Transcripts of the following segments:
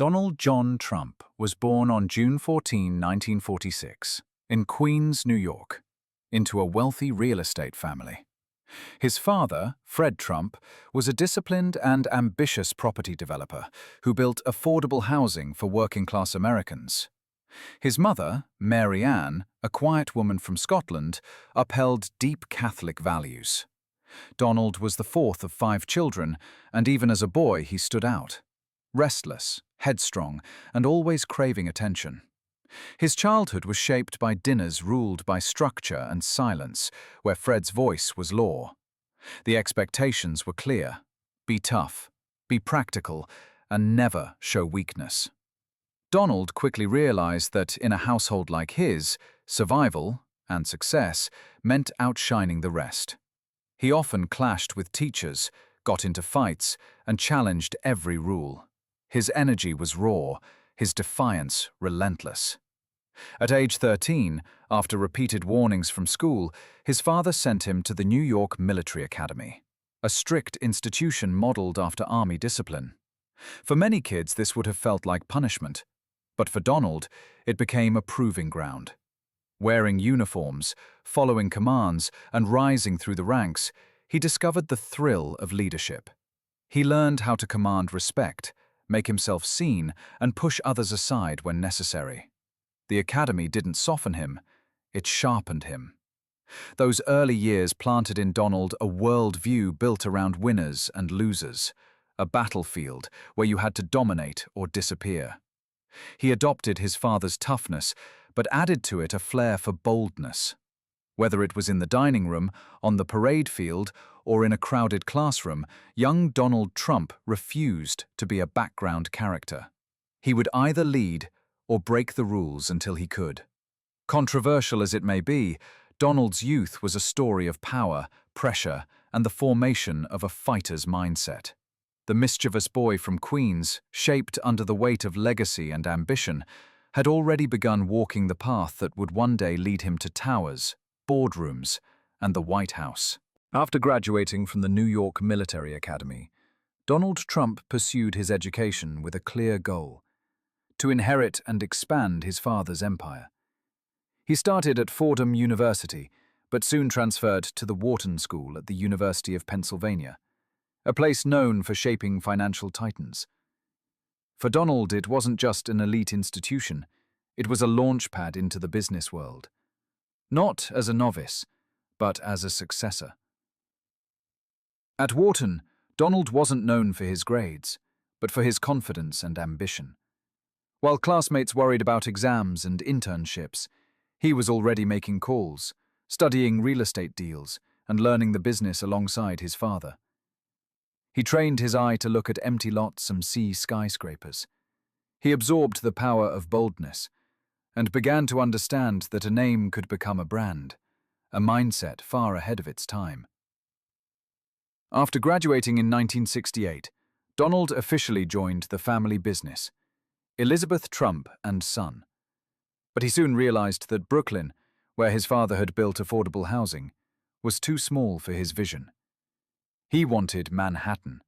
Donald John Trump was born on June 14, 1946, in Queens, New York, into a wealthy real estate family. His father, Fred Trump, was a disciplined and ambitious property developer who built affordable housing for working-class Americans. His mother, Mary Ann, a quiet woman from Scotland, upheld deep Catholic values. Donald was the fourth of 5 children, and even as a boy he stood out. Restless, headstrong, and always craving attention. His childhood was shaped by dinners ruled by structure and silence, where Fred's voice was law. The expectations were clear: be tough, be practical, and never show weakness. Donald quickly realized that in a household like his, survival and success meant outshining the rest. He often clashed with teachers, got into fights, and challenged every rule. His energy was raw, his defiance relentless. At age 13, after repeated warnings from school, his father sent him to the New York Military Academy, a strict institution modeled after army discipline. For many kids, this would have felt like punishment, but for Donald, it became a proving ground. Wearing uniforms, following commands, and rising through the ranks, he discovered the thrill of leadership. He learned how to command respect, make himself seen, and push others aside when necessary. The academy didn't soften him, it sharpened him. Those early years planted in Donald a worldview built around winners and losers, a battlefield where you had to dominate or disappear. He adopted his father's toughness, but added to it a flair for boldness. Whether it was in the dining room, on the parade field, or in a crowded classroom, young Donald Trump refused to be a background character. He would either lead or break the rules until he could. Controversial as it may be, Donald's youth was a story of power, pressure, and the formation of a fighter's mindset. The mischievous boy from Queens, shaped under the weight of legacy and ambition, had already begun walking the path that would one day lead him to towers, boardrooms, and the White House. After graduating from the New York Military Academy, Donald Trump pursued his education with a clear goal: to inherit and expand his father's empire. He started at Fordham University, but soon transferred to the Wharton School at the University of Pennsylvania, a place known for shaping financial titans. For Donald, it wasn't just an elite institution, it was a launchpad into the business world. Not as a novice, but as a successor. At Wharton, Donald wasn't known for his grades, but for his confidence and ambition. While classmates worried about exams and internships, he was already making calls, studying real estate deals, and learning the business alongside his father. He trained his eye to look at empty lots and see skyscrapers. He absorbed the power of boldness, and began to understand that a name could become a brand, a mindset far ahead of its time. After graduating in 1968, Donald officially joined the family business, Elizabeth Trump and Son. But he soon realized that Brooklyn, where his father had built affordable housing, was too small for his vision. He wanted Manhattan.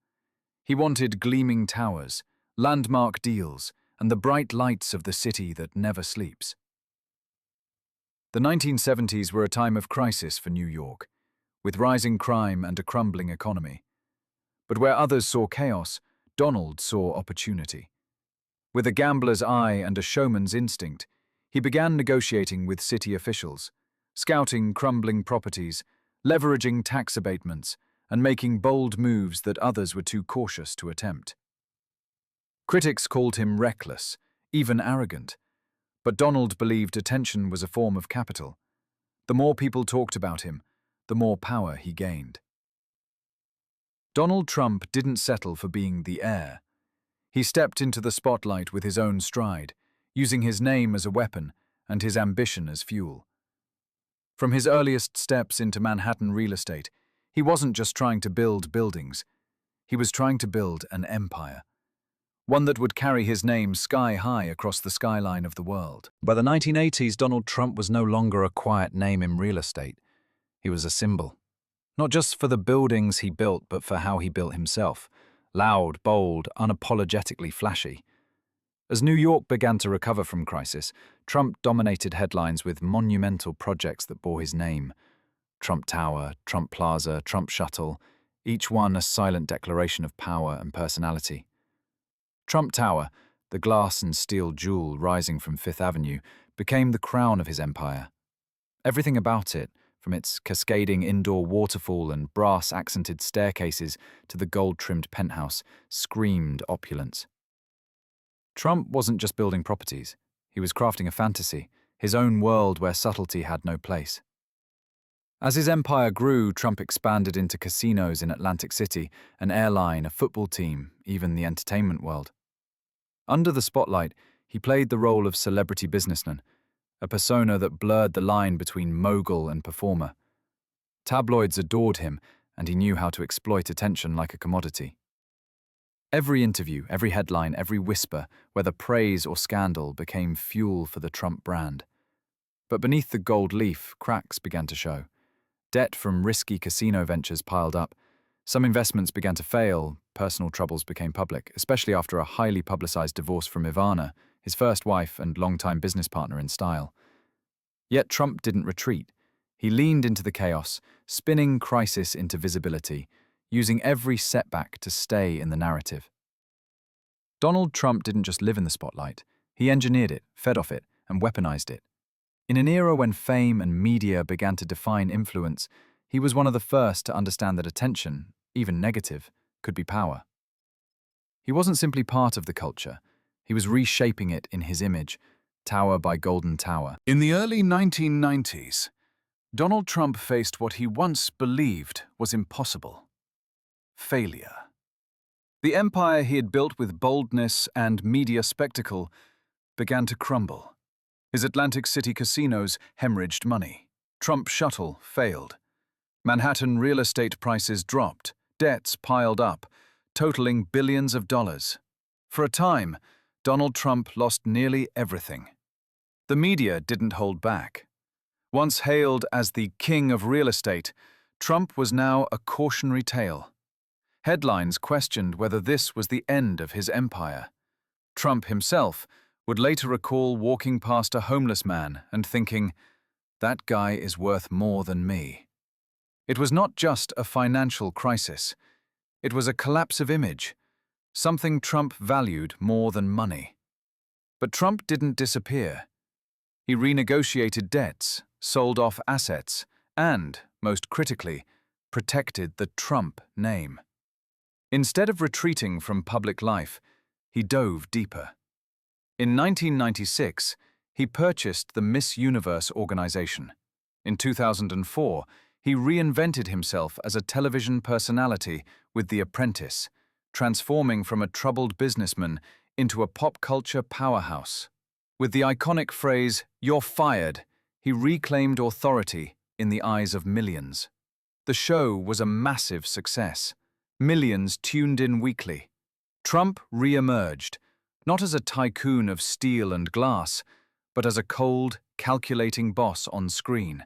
He wanted gleaming towers, landmark deals, and the bright lights of the city that never sleeps. The 1970s were a time of crisis for New York, with rising crime and a crumbling economy. But where others saw chaos, Donald saw opportunity. With a gambler's eye and a showman's instinct, he began negotiating with city officials, scouting crumbling properties, leveraging tax abatements, and making bold moves that others were too cautious to attempt. Critics called him reckless, even arrogant, but Donald believed attention was a form of capital. The more people talked about him, the more power he gained. Donald Trump didn't settle for being the heir. He stepped into the spotlight with his own stride, using his name as a weapon and his ambition as fuel. From his earliest steps into Manhattan real estate, he wasn't just trying to build buildings, he was trying to build an empire, one that would carry his name sky high across the skyline of the world. By the 1980s, Donald Trump was no longer a quiet name in real estate. He was a symbol, not just for the buildings he built, but for how he built himself. Loud, bold, unapologetically flashy. As New York began to recover from crisis, Trump dominated headlines with monumental projects that bore his name. Trump Tower, Trump Plaza, Trump Shuttle, each one a silent declaration of power and personality. Trump Tower, the glass and steel jewel rising from Fifth Avenue, became the crown of his empire. Everything about it, from its cascading indoor waterfall and brass-accented staircases to the gold-trimmed penthouse, screamed opulence. Trump wasn't just building properties. He was crafting a fantasy, his own world where subtlety had no place. As his empire grew, Trump expanded into casinos in Atlantic City, an airline, a football team, even the entertainment world. Under the spotlight, he played the role of celebrity businessman, a persona that blurred the line between mogul and performer. Tabloids adored him, and he knew how to exploit attention like a commodity. Every interview, every headline, every whisper, whether praise or scandal, became fuel for the Trump brand. But beneath the gold leaf, cracks began to show. Debt from risky casino ventures piled up. Some investments began to fail. Personal troubles became public, especially after a highly publicized divorce from Ivana, his first wife and longtime business partner in style. Yet Trump didn't retreat. He leaned into the chaos, spinning crisis into visibility, using every setback to stay in the narrative. Donald Trump didn't just live in the spotlight. He engineered it, fed off it, and weaponized it. In an era when fame and media began to define influence, he was one of the first to understand that attention, even negative, could be power. He wasn't simply part of the culture. He was reshaping it in his image, tower by golden tower. In the early 1990s, Donald Trump faced what he once believed was impossible: failure. The empire he had built with boldness and media spectacle began to crumble. His Atlantic City casinos hemorrhaged money. Trump Shuttle failed. Manhattan real estate prices dropped. Debts piled up, totaling billions of dollars. For a time, Donald Trump lost nearly everything. The media didn't hold back. Once hailed as the king of real estate, Trump was now a cautionary tale. Headlines questioned whether this was the end of his empire. Trump himself would later recall walking past a homeless man and thinking, "That guy is worth more than me." It was not just a financial crisis. It was a collapse of image, something Trump valued more than money. But Trump didn't disappear. He renegotiated debts, sold off assets, and, most critically, protected the Trump name. Instead of retreating from public life, he dove deeper. In 1996, he purchased the Miss Universe organization. In 2004, he reinvented himself as a television personality with The Apprentice, transforming from a troubled businessman into a pop culture powerhouse. With the iconic phrase, "You're fired," he reclaimed authority in the eyes of millions. The show was a massive success. Millions tuned in weekly. Trump re-emerged, not as a tycoon of steel and glass, but as a cold, calculating boss on screen,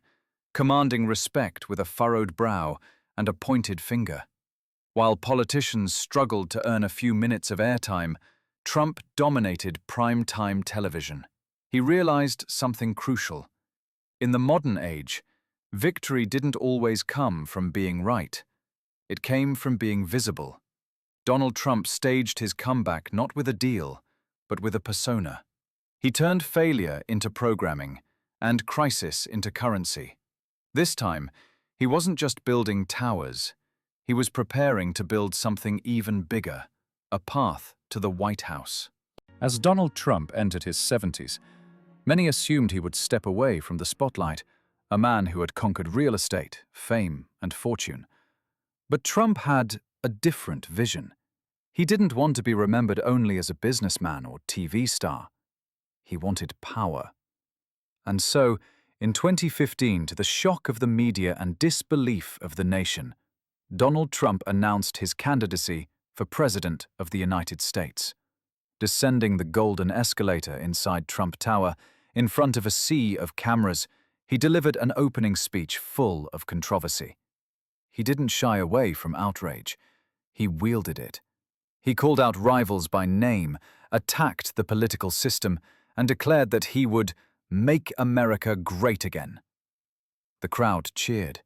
commanding respect with a furrowed brow and a pointed finger. While politicians struggled to earn a few minutes of airtime, Trump dominated prime-time television. He realized something crucial. In the modern age, victory didn't always come from being right. It came from being visible. Donald Trump staged his comeback not with a deal, but with a persona. He turned failure into programming and crisis into currency. This time, he wasn't just building towers. He was preparing to build something even bigger, a path to the White House. As Donald Trump entered his 70s, many assumed he would step away from the spotlight, a man who had conquered real estate, fame, and fortune. But Trump had a different vision. He didn't want to be remembered only as a businessman or TV star. He wanted power. And so, in 2015, to the shock of the media and disbelief of the nation, Donald Trump announced his candidacy for President of the United States. Descending the golden escalator inside Trump Tower, in front of a sea of cameras, he delivered an opening speech full of controversy. He didn't shy away from outrage. He wielded it. He called out rivals by name, attacked the political system, and declared that he would make America great again. The crowd cheered.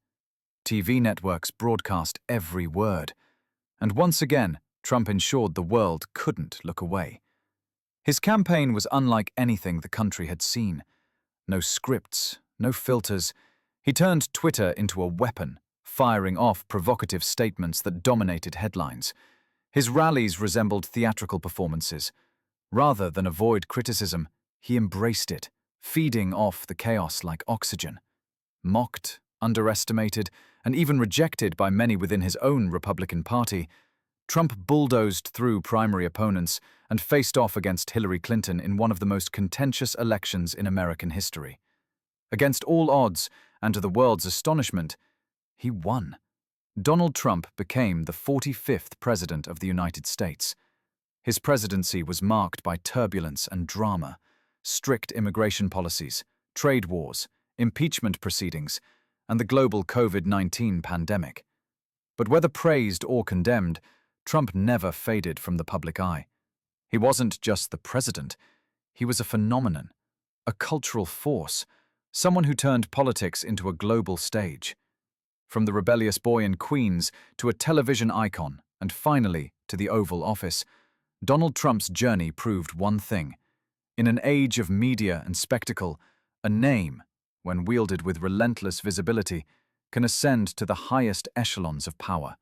TV networks broadcast every word. And once again, Trump ensured the world couldn't look away. His campaign was unlike anything the country had seen. No scripts, no filters. He turned Twitter into a weapon, firing off provocative statements that dominated headlines. His rallies resembled theatrical performances. Rather than avoid criticism, he embraced it, feeding off the chaos like oxygen. Mocked, underestimated, and even rejected by many within his own Republican Party, Trump bulldozed through primary opponents and faced off against Hillary Clinton in one of the most contentious elections in American history. Against all odds, and to the world's astonishment, he won. Donald Trump became the 45th President of the United States. His presidency was marked by turbulence and drama, strict immigration policies, trade wars, impeachment proceedings, and the global COVID-19 pandemic. But whether praised or condemned, Trump never faded from the public eye. He wasn't just the president, he was a phenomenon, a cultural force, someone who turned politics into a global stage. From the rebellious boy in Queens to a television icon, and finally to the Oval Office, Donald Trump's journey proved one thing. In an age of media and spectacle, a name, when wielded with relentless visibility, can ascend to the highest echelons of power.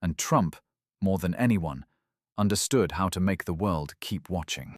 And Trump, more than anyone, understood how to make the world keep watching.